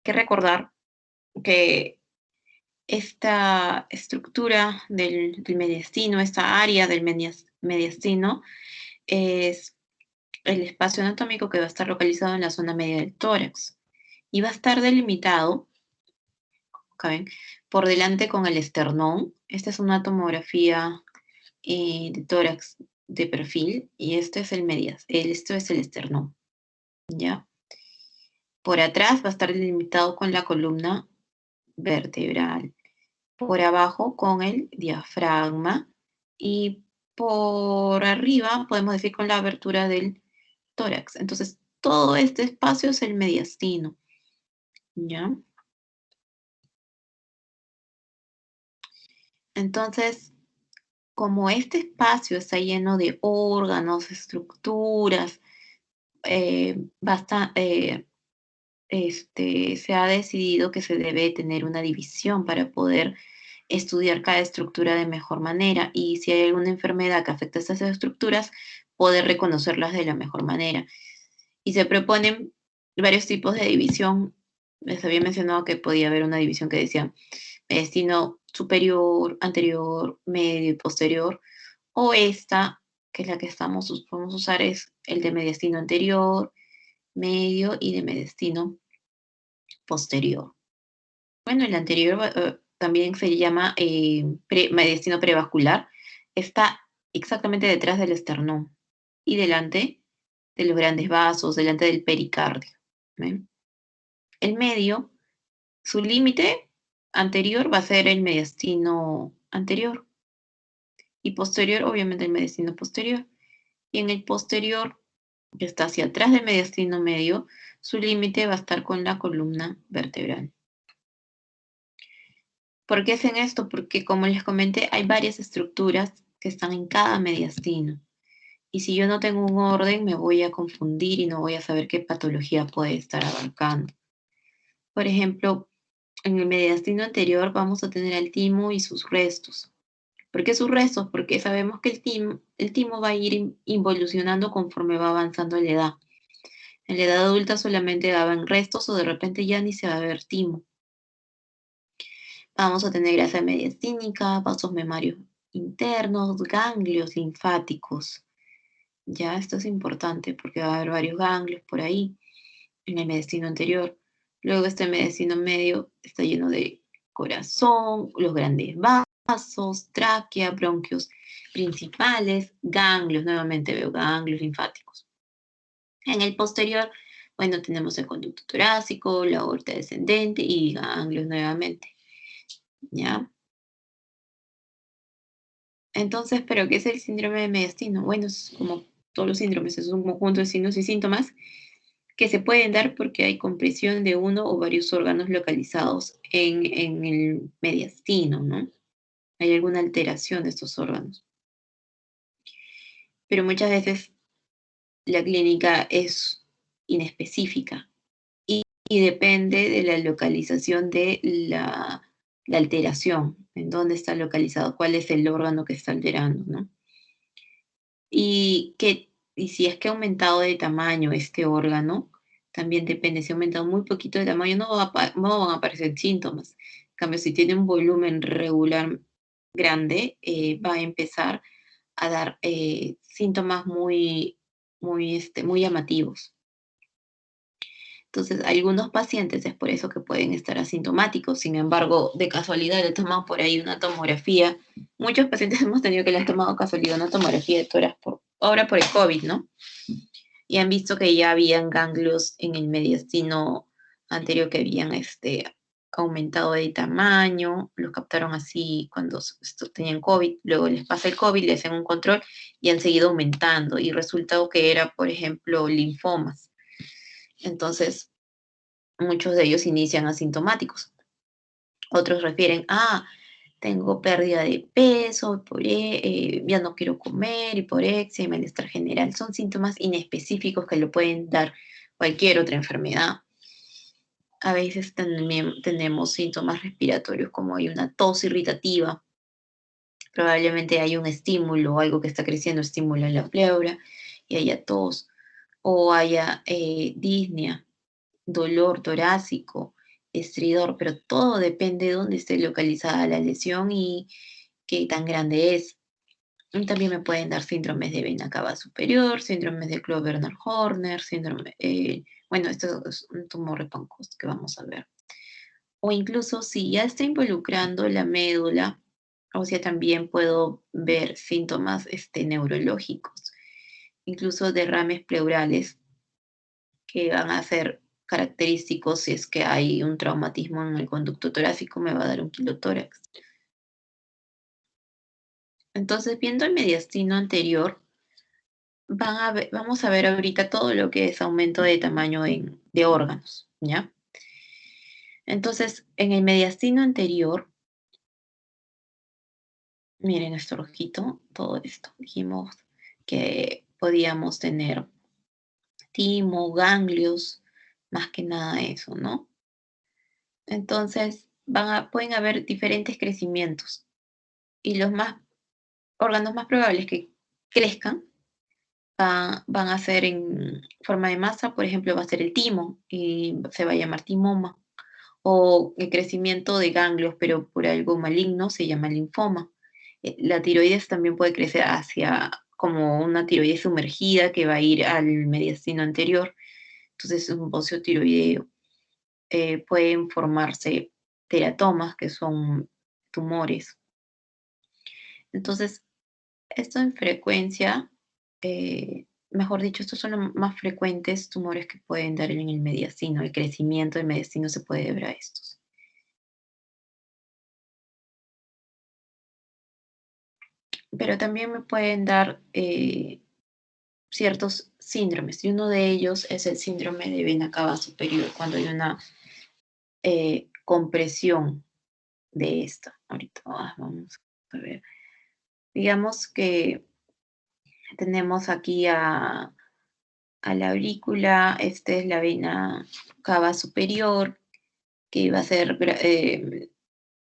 que recordar que esta estructura del mediastino, esta área del mediastino, es el espacio anatómico que va a estar localizado en la zona media del tórax y va a estar delimitado, ¿saben?, por delante con el esternón. Esta es una tomografía de tórax de perfil y este es esto es el esternón, ¿ya? Por atrás va a estar delimitado con la columna vertebral, por abajo con el diafragma y por arriba podemos decir con la abertura del tórax. Entonces, todo este espacio es el mediastino, ¿ya? Entonces, como este espacio está lleno de órganos, estructuras, se ha decidido que se debe tener una división para poder estudiar cada estructura de mejor manera y si hay alguna enfermedad que afecta a estas estructuras, poder reconocerlas de la mejor manera. Y se proponen varios tipos de división. Les había mencionado que podía haber una división que decía mediastino superior, anterior, medio y posterior, o esta, que es la que podemos usar, es el de mediastino anterior, medio y de mediastino posterior. Bueno, el anterior también se llama mediastino prevascular. Está exactamente detrás del esternón y delante de los grandes vasos, delante del pericardio. ¿Ven? El medio, su límite anterior va a ser el mediastino anterior y posterior, obviamente, el mediastino posterior. Y en el posterior, que está hacia atrás del mediastino medio, su límite va a estar con la columna vertebral. ¿Por qué hacen esto? Porque, como les comenté, hay varias estructuras que están en cada mediastino. Y si yo no tengo un orden, me voy a confundir y no voy a saber qué patología puede estar abarcando. Por ejemplo, en el mediastino anterior vamos a tener al timo y sus restos. ¿Por qué sus restos? Porque sabemos que el timo va a ir involucionando conforme va avanzando la edad. En la edad adulta solamente daban restos o de repente ya ni se va a ver timo. Vamos a tener grasa mediastínica, vasos memarios internos, ganglios linfáticos. Ya esto es importante porque va a haber varios ganglios por ahí en el mediastino anterior. Luego este mediastino medio está lleno de corazón, los grandes vasos, tráquea, bronquios principales, ganglios, nuevamente veo ganglios linfáticos. En el posterior, bueno, tenemos el conducto torácico, la aorta descendente y ganglios nuevamente. ¿Ya? Entonces, ¿pero qué es el síndrome de mediastino? Bueno, es como todos los síndromes, es un conjunto de signos y síntomas que se pueden dar porque hay compresión de uno o varios órganos localizados en el mediastino, ¿no? Hay alguna alteración de estos órganos. Pero muchas veces la clínica es inespecífica y depende de la localización de la alteración, en dónde está localizado, cuál es el órgano que está alterando, ¿no? Y si es que ha aumentado de tamaño este órgano, también depende. Si ha aumentado muy poquito de tamaño, no van a aparecer síntomas. En cambio, si tiene un volumen regular grande, va a empezar a dar síntomas muy llamativos. Entonces, algunos pacientes es por eso que pueden estar asintomáticos. Sin embargo, de casualidad le toman por ahí una tomografía. Muchos pacientes hemos tenido que le han tomado casualidad una tomografía de tórax ahora por el COVID, ¿no? Y han visto que ya habían ganglios en el mediastino anterior que habían aumentado de tamaño, los captaron así cuando tenían COVID, luego les pasa el COVID, les hacen un control y han seguido aumentando y resultado que era, por ejemplo, linfomas. Entonces, muchos de ellos inician asintomáticos. Otros refieren, tengo pérdida de peso, ya no quiero comer, hiporexia y malestar general. Son síntomas inespecíficos que lo pueden dar cualquier otra enfermedad. A veces también tenemos síntomas respiratorios como hay una tos irritativa. Probablemente hay un estímulo, algo que está creciendo, estímulo en la pleura y haya tos o haya disnea, dolor torácico estridor, pero todo depende de dónde esté localizada la lesión y qué tan grande es. También me pueden dar síndromes de vena cava superior, síndromes de Kloeber-Horner, bueno, esto es un tumor de Pancoast que vamos a ver. O incluso si ya está involucrando la médula, o sea, también puedo ver síntomas neurológicos, incluso derrames pleurales que van a ser característicos si es que hay un traumatismo en el conducto torácico, me va a dar un quilotórax. Entonces, viendo el mediastino anterior, vamos a ver ahorita todo lo que es aumento de tamaño de órganos, ¿ya? Entonces, en el mediastino anterior, miren nuestro ojito, todo esto. Dijimos que podíamos tener timo, ganglios, más que nada eso, ¿no? Entonces, pueden haber diferentes crecimientos y los órganos más probables que crezcan van a ser en forma de masa, por ejemplo, va a ser el timo y se va a llamar timoma, o el crecimiento de ganglios, pero por algo maligno se llama linfoma. La tiroides también puede crecer hacia como una tiroides sumergida que va a ir al mediastino anterior, entonces un bocio tiroideo. Pueden formarse teratomas, que son tumores. Entonces, esto en frecuencia, mejor dicho, estos son los más frecuentes tumores que pueden dar en el mediastino. El crecimiento del mediastino se puede deber a estos. Pero también me pueden dar ciertos síndromes, y uno de ellos es el síndrome de vena cava superior, cuando hay una compresión de esta. Ahorita vamos a ver. Digamos que tenemos aquí a la aurícula, esta es la vena cava superior, que va a ser,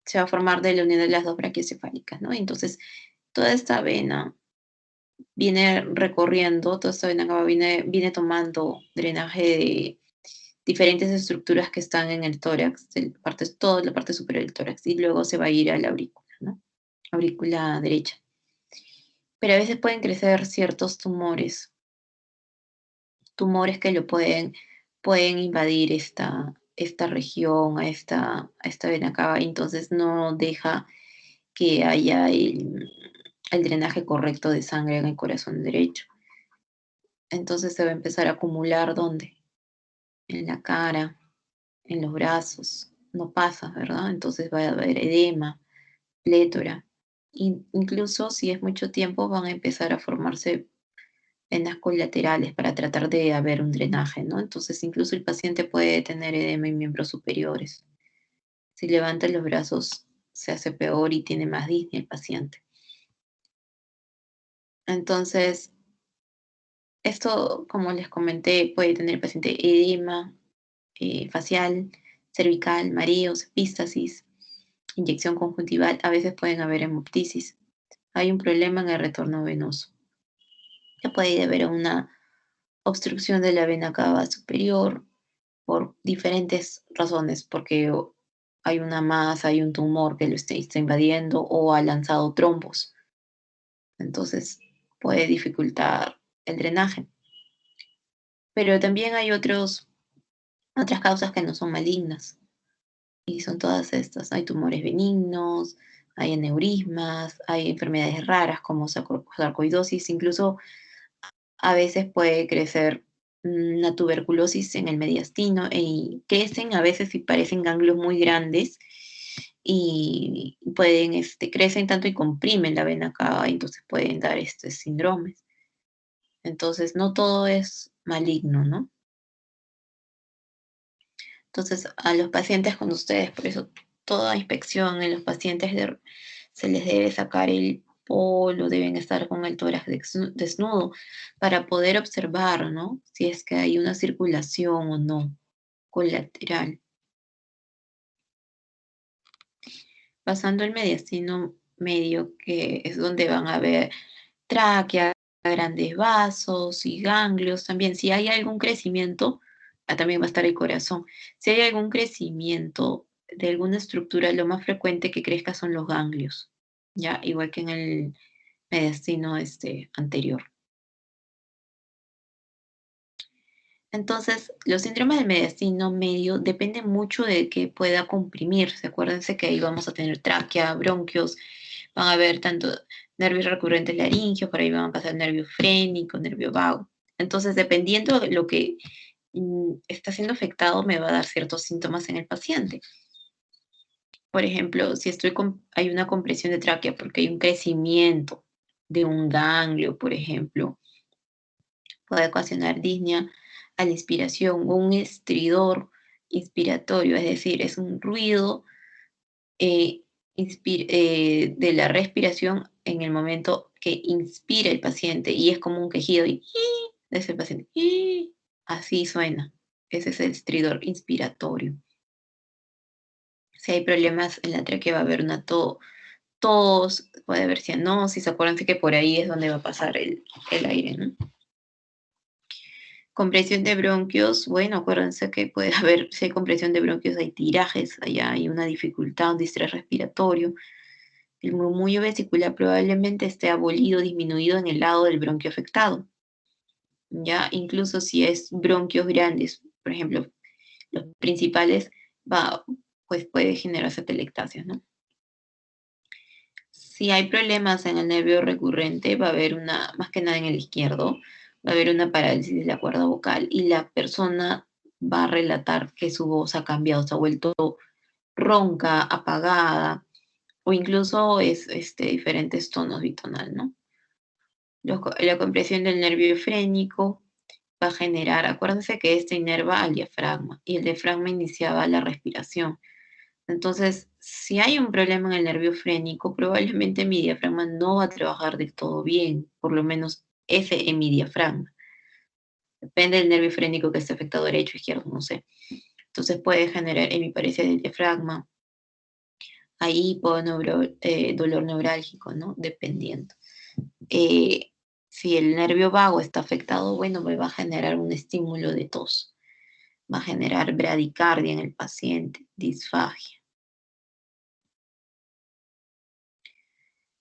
se va a formar de la unión de las dos braquiocefálicas, ¿no? Entonces, toda esta vena viene recorriendo, toda esta vena cava viene tomando drenaje de diferentes estructuras que están en el tórax, toda la parte superior del tórax, y luego se va a ir a la aurícula, ¿no? Aurícula derecha. Pero a veces pueden crecer ciertos tumores que pueden invadir esta región, a esta vena cava, y entonces no deja que haya el drenaje correcto de sangre en el corazón derecho. Entonces se va a empezar a acumular, ¿dónde? En la cara, en los brazos. No pasa, ¿verdad? Entonces va a haber edema, plétora. Incluso si es mucho tiempo, van a empezar a formarse venas colaterales para tratar de haber un drenaje, ¿no? Entonces, incluso el paciente puede tener edema en miembros superiores. Si levanta los brazos, se hace peor y tiene más disnea el paciente. Entonces, esto, como les comenté, puede tener el paciente edema facial, cervical, mareos, epístasis, inyección conjuntival. A veces pueden haber hemoptisis. Hay un problema en el retorno venoso, que puede haber una obstrucción de la vena cava superior por diferentes razones, porque hay una masa, hay un tumor que lo está invadiendo o ha lanzado trombos. Entonces puede dificultar el drenaje. Pero también hay otras causas que no son malignas, y son todas estas. Hay tumores benignos, hay aneurismas, hay enfermedades raras como sarcoidosis, incluso a veces puede crecer una tuberculosis en el mediastino y crecen a veces y parecen ganglios muy grandes y crecen tanto y comprimen la vena cava y entonces pueden dar estos síndromes. Entonces, no todo es maligno, ¿no? Entonces, a los pacientes con ustedes, por eso toda inspección en los pacientes se les debe sacar el polo, deben estar con el tórax desnudo para poder observar, ¿no? Si es que hay una circulación o no colateral. Pasando el mediastino medio, que es donde van a ver tráquea, grandes vasos y ganglios también. Si hay algún crecimiento, también va a estar el corazón. Si hay algún crecimiento de alguna estructura, lo más frecuente que crezca son los ganglios, ya, igual que en el mediastino anterior. Entonces, los síndromes del mediastino medio dependen mucho de que pueda comprimirse. Acuérdense que ahí vamos a tener tráquea, bronquios, van a haber tanto nervios recurrentes laringeos, por ahí van a pasar nervio frénico, nervio vago. Entonces, dependiendo de lo que está siendo afectado, me va a dar ciertos síntomas en el paciente. Por ejemplo, si hay una compresión de tráquea porque hay un crecimiento de un ganglio, por ejemplo, puede ocasionar disnea a la inspiración o un estridor inspiratorio, es decir, es un ruido eh, de la respiración en el momento que inspira el paciente y es como un quejido y es el paciente. Así suena. Ese es el estridor inspiratorio. Si hay problemas en la tráquea va a haber una tos, puede haber cianosis. Acuérdense que por ahí es donde va a pasar el aire, ¿no? Compresión de bronquios, bueno, acuérdense que puede haber, si hay compresión de bronquios, hay tirajes, allá hay una dificultad, un distrés respiratorio. El murmullo vesicular probablemente esté abolido, disminuido en el lado del bronquio afectado. Ya, incluso si es bronquios grandes, por ejemplo, los principales, pues puede generarse atelectasia, ¿no? Si hay problemas en el nervio recurrente, va a haber más que nada en el izquierdo, va a haber una parálisis de la cuerda vocal y la persona va a relatar que su voz ha cambiado, se ha vuelto ronca, apagada, o incluso es diferentes tonos bitonal, ¿no? La compresión del nervio frénico va a generar, acuérdense que este inerva al diafragma y el diafragma iniciaba la respiración. Entonces, si hay un problema en el nervio frénico, probablemente mi diafragma no va a trabajar del todo bien, por lo menos ese en mi diafragma. Depende del nervio frénico que esté afectado derecho o izquierdo, no sé. Entonces puede generar hemiparesia del diafragma, ahí dolor neurálgico, ¿no? Dependiendo. Eh, si el nervio vago está afectado, bueno, me va a generar un estímulo de tos, va a generar bradicardia en el paciente, disfagia.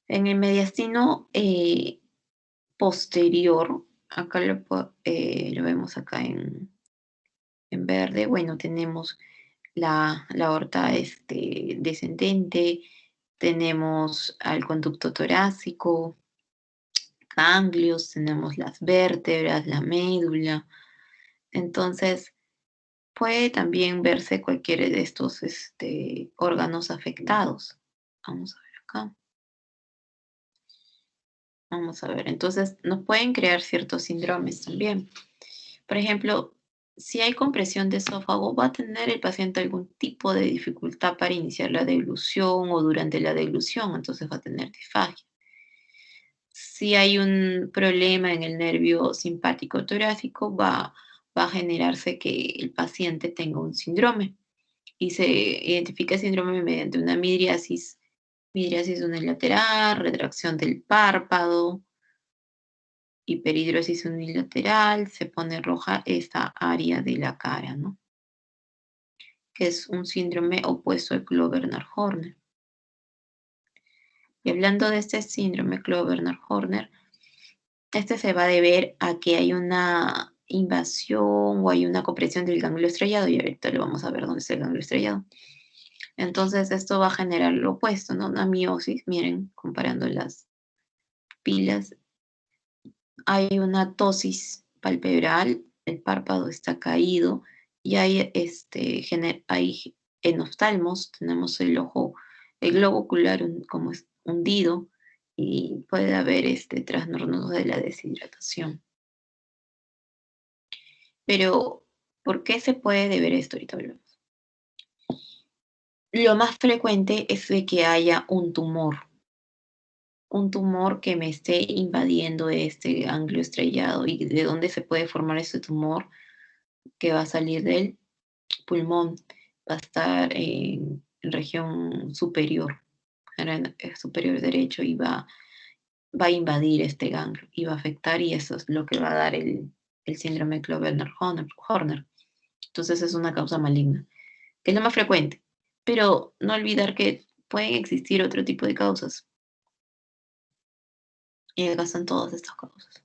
En el mediastino posterior, acá lo vemos acá en verde, bueno, tenemos la aorta descendente, tenemos al conducto torácico, ganglios, tenemos las vértebras, la médula. Entonces, puede también verse cualquiera de estos órganos afectados. Vamos a ver acá. Vamos a ver. Entonces, nos pueden crear ciertos síndromes también. Por ejemplo, si hay compresión de esófago, va a tener el paciente algún tipo de dificultad para iniciar la deglución o durante la deglución, entonces va a tener disfagia. Si hay un problema en el nervio simpático torácico, va a generarse que el paciente tenga un síndrome y se identifica el síndrome mediante una midriasis unilateral, retracción del párpado, hiperhidrosis unilateral, se pone roja esta área de la cara, ¿no? Que es un síndrome opuesto al Kloe-Bernard-Horner. Y hablando de este síndrome Kloe-Bernard-Horner, este se va a deber a que hay una invasión o hay una compresión del ganglio estrellado, y ahorita lo vamos a ver dónde está el ganglio estrellado. Entonces, esto va a generar lo opuesto, ¿no? Una miosis, miren, comparando las pilas, hay una ptosis palpebral, el párpado está caído y hay enoftalmos, tenemos el ojo, el globo ocular como hundido y puede haber trastornos de la deshidratación. Pero, ¿por qué se puede deber esto? Ahorita hablamos. Lo más frecuente es de que haya un tumor que me esté invadiendo este ganglio estrellado. ¿Y de dónde se puede formar ese tumor? Que va a salir del pulmón, va a estar en región superior, superior derecho, y va a invadir este ganglio y va a afectar, y eso es lo que va a dar el síndrome Kloe-Bernard-Horner. Entonces es una causa maligna, que es lo más frecuente. Pero no olvidar que pueden existir otro tipo de causas. Y acá están todas estas causas.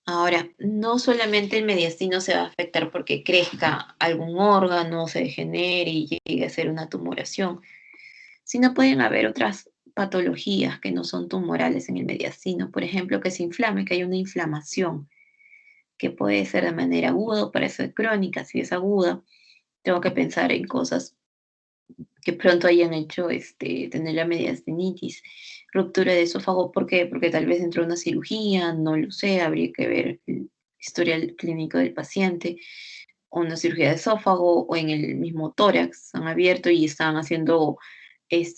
Ahora, no solamente el mediastino se va a afectar porque crezca algún órgano, se degenere y llegue a ser una tumoración, sino pueden haber otras patologías que no son tumorales en el mediastino. Por ejemplo, que se inflame, que hay una inflamación, que puede ser de manera aguda o puede ser crónica. Si es aguda, tengo que pensar en cosas que pronto hayan hecho tener la mediastinitis, ruptura de esófago. ¿Por qué? Porque tal vez entró una cirugía, no lo sé, habría que ver el historial clínico del paciente, o una cirugía de esófago, o en el mismo tórax, han abierto y están haciendo,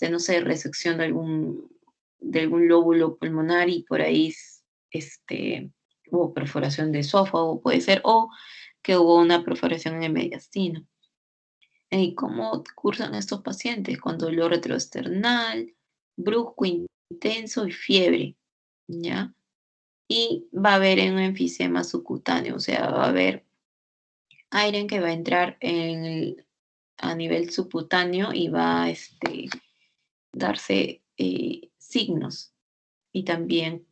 no sé, resección de algún lóbulo pulmonar y por ahí, hubo perforación de esófago, puede ser, o que hubo una perforación en el mediastino. ¿Y cómo cursan estos pacientes? Con dolor retroesternal, brusco, intenso y fiebre, ¿ya? Y va a haber un enfisema subcutáneo, o sea, va a haber aire que va a entrar a nivel subcutáneo y va a darse signos. Y también,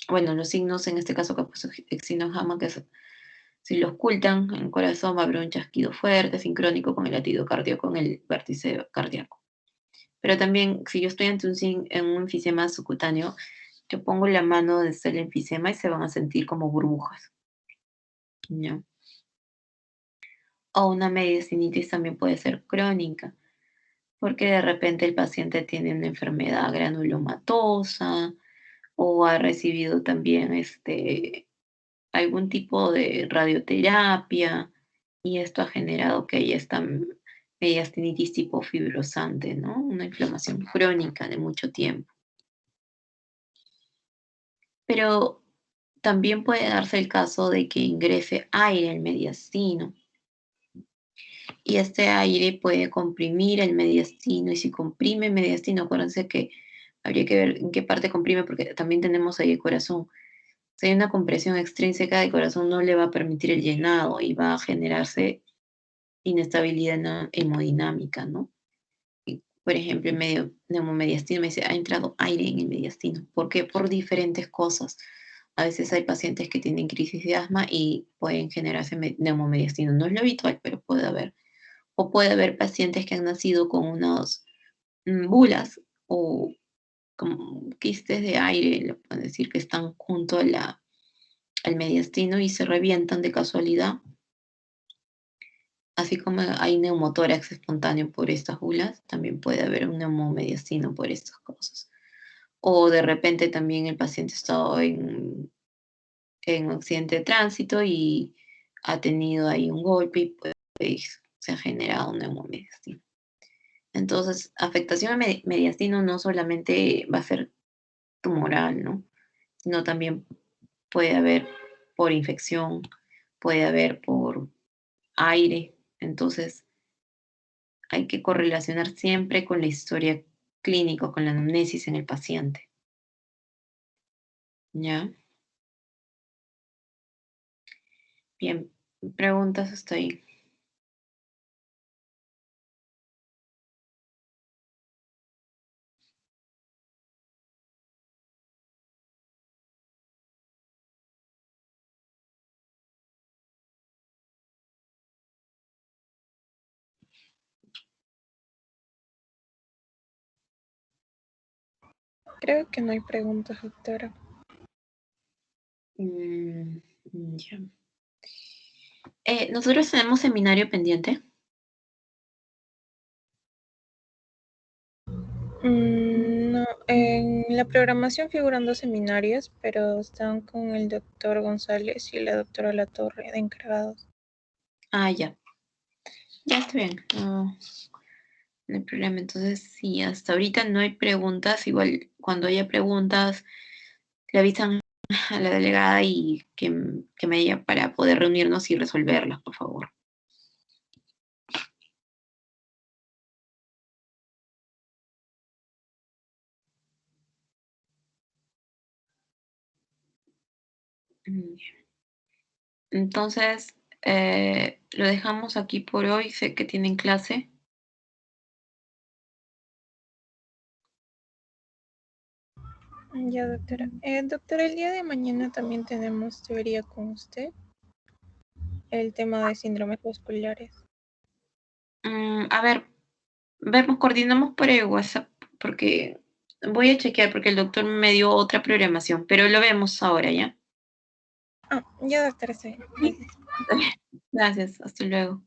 bueno, los signos en este caso que ha puesto Exino que si lo ocultan, en el corazón va a haber un chasquido fuerte, sincrónico con el latido cardíaco, con el vértice cardíaco. Pero también, si yo estoy ante en un enfisema subcutáneo, yo pongo la mano donde está el enfisema y se van a sentir como burbujas, ¿ya? O una mediastinitis también puede ser crónica, porque de repente el paciente tiene una enfermedad granulomatosa o ha recibido también algún tipo de radioterapia y esto ha generado que haya esta mediastinitis tipo fibrosante, ¿no? Una inflamación crónica de mucho tiempo. Pero también puede darse el caso de que ingrese aire al mediastino y este aire puede comprimir el mediastino y si comprime el mediastino, acuérdense que habría que ver en qué parte comprime porque también tenemos ahí el corazón. Si hay una compresión extrínseca del corazón no le va a permitir el llenado y va a generarse inestabilidad hemodinámica, ¿no? Y, por ejemplo, el neumomediastino me dice, ha entrado aire en el mediastino. ¿Por qué? Por diferentes cosas. A veces hay pacientes que tienen crisis de asma y pueden generarse neumomediastino. No es lo habitual, pero puede haber. O puede haber pacientes que han nacido con unas bulas o como quistes de aire, le pueden decir que están junto a al mediastino y se revientan de casualidad. Así como hay neumotórax espontáneo por estas bulas, también puede haber un neumomediastino por estas cosas. O de repente también el paciente está en un accidente de tránsito y ha tenido ahí un golpe y pues, se ha generado un neumomediastino. Entonces, afectación a mediastino no solamente va a ser tumoral, ¿no? Sino también puede haber por infección, puede haber por aire. Entonces, hay que correlacionar siempre con la historia clínica, con la anamnesis en el paciente. ¿Ya? Bien, preguntas hasta ahí. Creo que no hay preguntas, doctora. Mm, ya. Nosotros tenemos seminario pendiente. No, en la programación figuran 2 seminarios, pero están con el doctor González y la doctora Latorre de encargados. Ah, ya. Ya está bien. No, no hay problema. Entonces, sí, hasta ahorita no hay preguntas. Igual, cuando haya preguntas, le avisan a la delegada y que me diga para poder reunirnos y resolverlas, por favor. Bien. Entonces, lo dejamos aquí por hoy. Sé que tienen clase. Ya, doctora. Doctora, el día de mañana también tenemos teoría con usted, el tema de síndromes vasculares. A ver, coordinamos por el WhatsApp, porque voy a chequear, porque el doctor me dio otra programación, pero lo vemos ahora, ¿ya? Ya, doctora, está bien. Sí. Gracias, hasta luego.